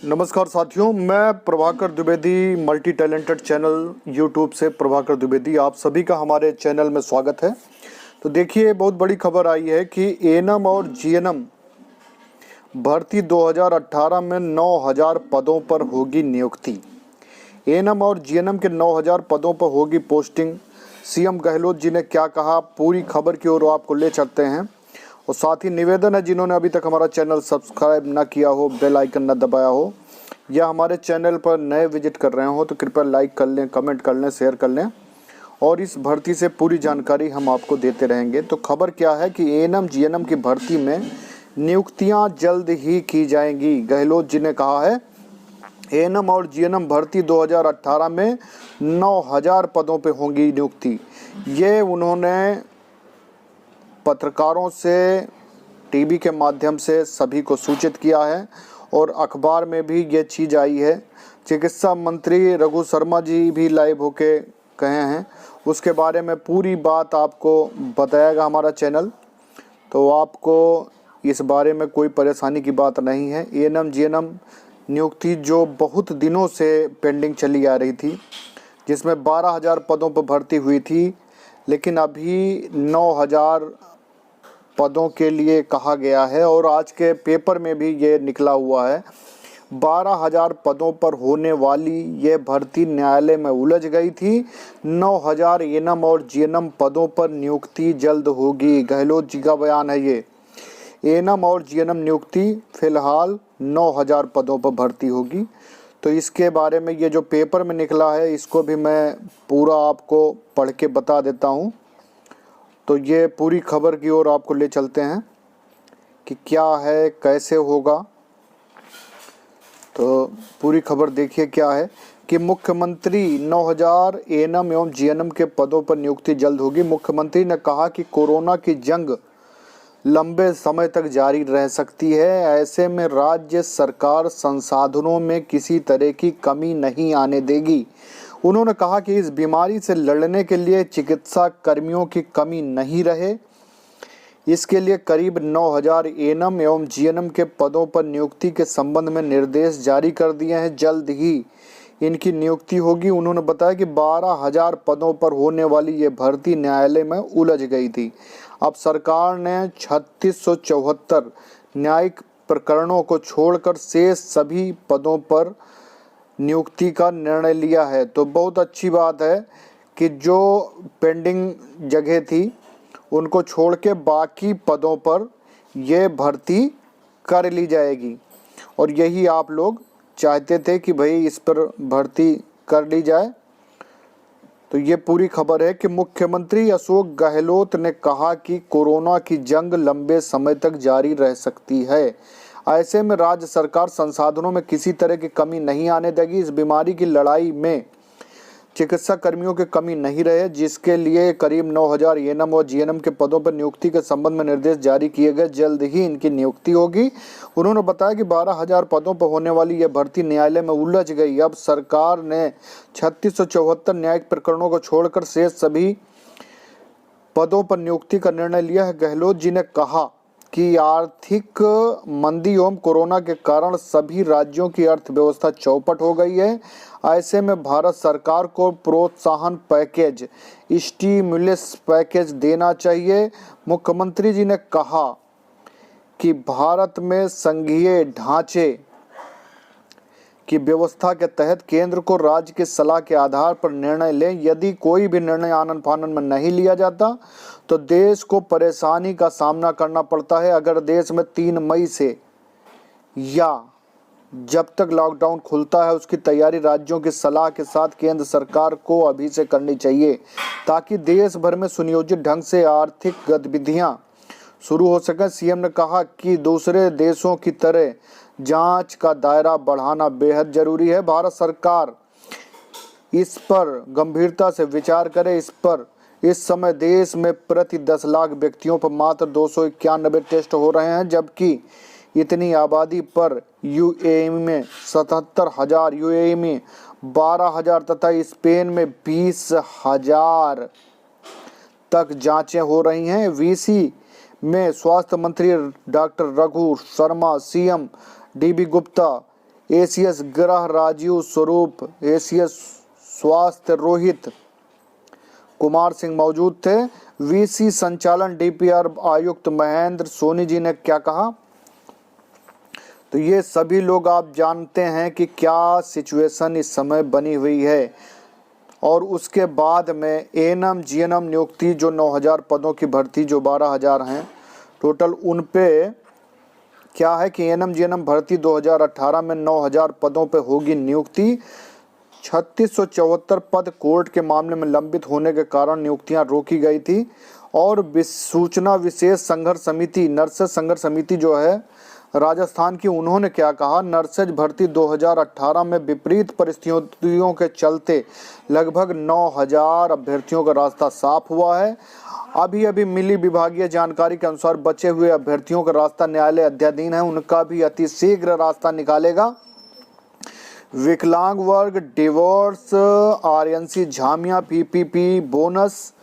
नमस्कार साथियों, मैं Prabhakar Dwivedi, multi talented channel YouTube से प्रभाकर द्विवेदी, आप सभी का हमारे चैनल में स्वागत है। तो देखिए, बहुत बड़ी खबर आई है कि एएनएम और जीएनएम भर्ती 2018 में 9000 पदों पर होगी नियुक्ति। एएनएम और जीएनएम के 9000 पदों पर होगी पोस्टिंग। सीएम गहलोत जी ने क्या कहा, पूरी खबर की ओर आपको ले चलते हैं। और साथ ही निवेदन है, जिन्होंने अभी तक हमारा चैनल सब्सक्राइब न किया हो, बेल आइकन न दबाया हो या हमारे चैनल पर नए विजिट कर रहे हो, तो कृपया लाइक कर लें, कमेंट कर लें, शेयर कर लें और इस भर्ती से पूरी जानकारी हम आपको देते रहेंगे। तो खबर क्या है कि एएनएम जीएनएम की भर्ती में नियुक्तियां जल्द ही की जाएंगी। गहलोत जी ने कहा है एएनएम और जीएनएम भर्ती 2018 में 9000 पदों पर होंगी नियुक्ति। ये उन्होंने पत्रकारों से टीवी के माध्यम से सभी को सूचित किया है और अखबार में भी ये चीज़ आई है। चिकित्सा मंत्री रघु शर्मा जी भी लाइव होके कहे हैं, उसके बारे में पूरी बात आपको बताएगा हमारा चैनल। तो आपको इस बारे में कोई परेशानी की बात नहीं है। एएनएम जीएनएम नियुक्ति जो बहुत दिनों से पेंडिंग चली आ रही थी, जिसमें 12000 पदों पर भर्ती हुई थी, लेकिन अभी 9000 पदों के लिए कहा गया है और आज के पेपर में भी ये निकला हुआ है। 12000 पदों पर होने वाली ये भर्ती न्यायालय में उलझ गई थी। 9000 एएनएम और जीएनएम पदों पर नियुक्ति जल्द होगी, गहलोत जी का बयान है ये। एएनएम और जीएनएम नियुक्ति फिलहाल 9000 पदों पर भर्ती होगी। तो इसके बारे में ये जो पेपर में निकला है, इसको भी मैं पूरा आपको पढ़ के बता देता हूँ। तो ये पूरी खबर की ओर आपको ले चलते हैं कि क्या है, कैसे होगा। तो पूरी खबर देखिए क्या है कि मुख्यमंत्री 9000 एएनएम एवं जीएनएम के पदों पर नियुक्ति जल्द होगी। मुख्यमंत्री ने कहा कि कोरोना की जंग लंबे समय तक जारी रह सकती है, ऐसे में राज्य सरकार संसाधनों में किसी तरह की कमी नहीं आने देगी। उन्होंने कहा कि इस बीमारी से लड़ने के लिए चिकित्सा कर्मियों की कमी नहीं रहे, इसके लिए करीब 9000 एएनएम एवं जीएनएम के पदों पर नियुक्ति के संबंध में निर्देश जारी कर दिए हैं। जल्द ही इनकी नियुक्ति होगी। उन्होंने बताया कि 12000 पदों पर होने वाली ये भर्ती न्यायालय में उलझ गई थी। अब सरकार ने 3674 न्यायिक प्रकरणों को छोड़कर शेष सभी पदों पर नियुक्ति का निर्णय लिया है। तो बहुत अच्छी बात है कि जो पेंडिंग जगह थी उनको छोड़ के बाकी पदों पर ये भर्ती कर ली जाएगी और यही आप लोग चाहते थे कि भाई इस पर भर्ती कर ली जाए। तो ये पूरी खबर है कि मुख्यमंत्री अशोक गहलोत ने कहा कि कोरोना की जंग लंबे समय तक जारी रह सकती है, ऐसे में राज्य सरकार संसाधनों में किसी तरह की कमी नहीं आने देगी। इस बीमारी की लड़ाई में चिकित्सा कर्मियों की कमी नहीं रहे, जिसके लिए करीब 9000 एएनएम और जीएनएम के पदों पर नियुक्ति के संबंध में निर्देश जारी किए गए। जल्द ही इनकी नियुक्ति होगी। उन्होंने बताया कि 12000 पदों पर होने वाली यह भर्ती न्यायालय में उलझ गई। अब सरकार ने 3674 न्यायिक प्रकरणों को छोड़कर शेष सभी पदों पर नियुक्ति का निर्णय लिया है। गहलोत जी ने कहा कि आर्थिक मंदी एवं कोरोना के कारण सभी राज्यों की अर्थव्यवस्था चौपट हो गई है, ऐसे में भारत सरकार को प्रोत्साहन पैकेज, स्टिमुलस पैकेज देना चाहिए। मुख्यमंत्री जी ने कहा कि भारत में संघीय ढांचे की व्यवस्था के तहत केंद्र को राज्य की सलाह के आधार पर निर्णय लें। यदि कोई भी निर्णय आनन फानन में नहीं लिया जाता तो देश को परेशानी का सामना करना पड़ता है। अगर देश में 3 मई से या जब तक लॉकडाउन खुलता है उसकी तैयारी राज्यों की सलाह के साथ केंद्र सरकार को अभी से करनी चाहिए, ताकि देश भर में सुनियोजित ढंग से आर्थिक गतिविधियां शुरू हो सकें। सीएम ने कहा कि दूसरे देशों की तरह जांच का दायरा बढ़ाना बेहद जरूरी है। भारत सरकार इस पर गंभीरता से विचार करे। इस समय देश में प्रति 10 लाख व्यक्तियों पर मात्र 291 टेस्ट हो रहे हैं, जबकि इतनी आबादी पर यूएई में 77,000, यूएई में 12,000 तथा स्पेन में 20,000 तक जांचें हो रही हैं। वीसी में स्वास्थ्य मंत्री doctor Raghu Sharma, CM dB Gupta, ACS गृह राजीव स्वरूप, एसीएस स्वास्थ्य रोहित कुमार सिंह मौजूद थे। वीसी संचालन डीपीआर आयुक्त महेंद्र सोनी जी ने क्या कहा, तो ये सभी लोग आप जानते हैं कि क्या सिचुएशन इस समय बनी हुई है। और उसके बाद में एएनएम जीएनएम नियुक्ति जो 9000 पदों की भर्ती जो 12000 हैं टोटल, उन पे क्या है कि एएनएम जीएनएम भर्ती 2018 में 9000 पदों पे होगी नियुक्ति। 3674 पद कोर्ट के मामले में लंबित होने के कारण नियुक्तियां रोकी गई थी। और सूचना विशेष संघर्ष समिति, नर्सेज संघर्ष समिति जो है राजस्थान की, उन्होंने क्या कहा, नर्सेज भर्ती 2018 में विपरीत परिस्थितियों के चलते लगभग 9000 अभ्यर्थियों का रास्ता साफ हुआ है। अभी अभी मिली विभागीय जानकारी के अनुसार बचे हुए अभ्यर्थियों का रास्ता न्यायालय अध्याधीन है, उनका भी अतिशीघ्र रास्ता निकालेगा। विकलांग वर्ग, डिवोर्स, आरएनसी झामिया, पीपीपी बोनस,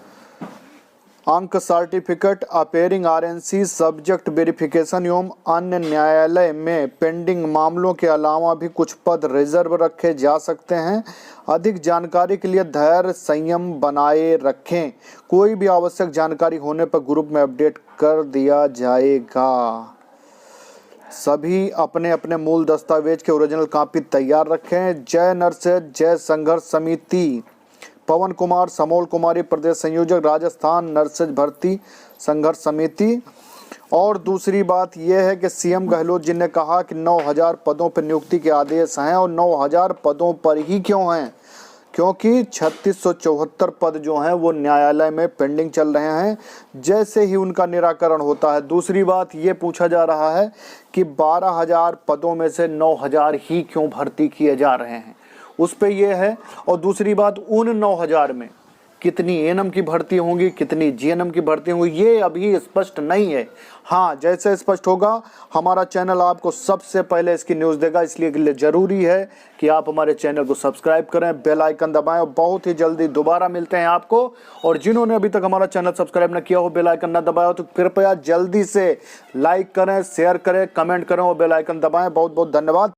अंक certificate, appearing RNC, subject verification एवं अन्य न्यायालय में पेंडिंग मामलों के अलावा भी कुछ पद रिजर्व रखे जा सकते हैं। अधिक जानकारी के लिए धैर्य संयम बनाए रखें। कोई भी आवश्यक जानकारी होने पर ग्रुप में अपडेट कर दिया जाएगा। सभी अपने अपने मूल दस्तावेज के ओरिजिनल कॉपी तैयार रखें। जय नर्सेज जय संघर्ष समिति। पवन कुमार, समोल कुमारी, प्रदेश संयोजक, राजस्थान नर्सेज भर्ती संघर्ष समिति। और दूसरी बात यह है कि सीएम गहलोत जी ने कहा कि 9000 पदों पर नियुक्ति के आदेश हैं। और 9000 पदों पर ही क्यों हैं, क्योंकि 3674 पद जो हैं वो न्यायालय में पेंडिंग चल रहे हैं, जैसे ही उनका निराकरण होता है। दूसरी बात ये पूछा जा रहा है कि 12000 पदों में से 9000 ही क्यों भर्ती किए जा रहे हैं, उस पे ये है। और दूसरी बात, उन 9000 में कितनी एएनएम की भर्ती होंगी, कितनी जीएनएम की भर्ती होंगी, ये अभी स्पष्ट नहीं है। हाँ, जैसे स्पष्ट होगा हमारा चैनल आपको सबसे पहले इसकी न्यूज़ देगा, इसलिए जरूरी है कि आप हमारे चैनल को सब्सक्राइब करें, बेल आइकन दबाएं। और बहुत ही जल्दी दोबारा मिलते हैं आपको। और जिन्होंने अभी तक हमारा चैनल सब्सक्राइब न किया हो, बेल आइकन न दबाया हो, तो कृपया जल्दी से लाइक करें, शेयर करें, कमेंट करें और बेल आइकन दबाएं। बहुत बहुत धन्यवाद।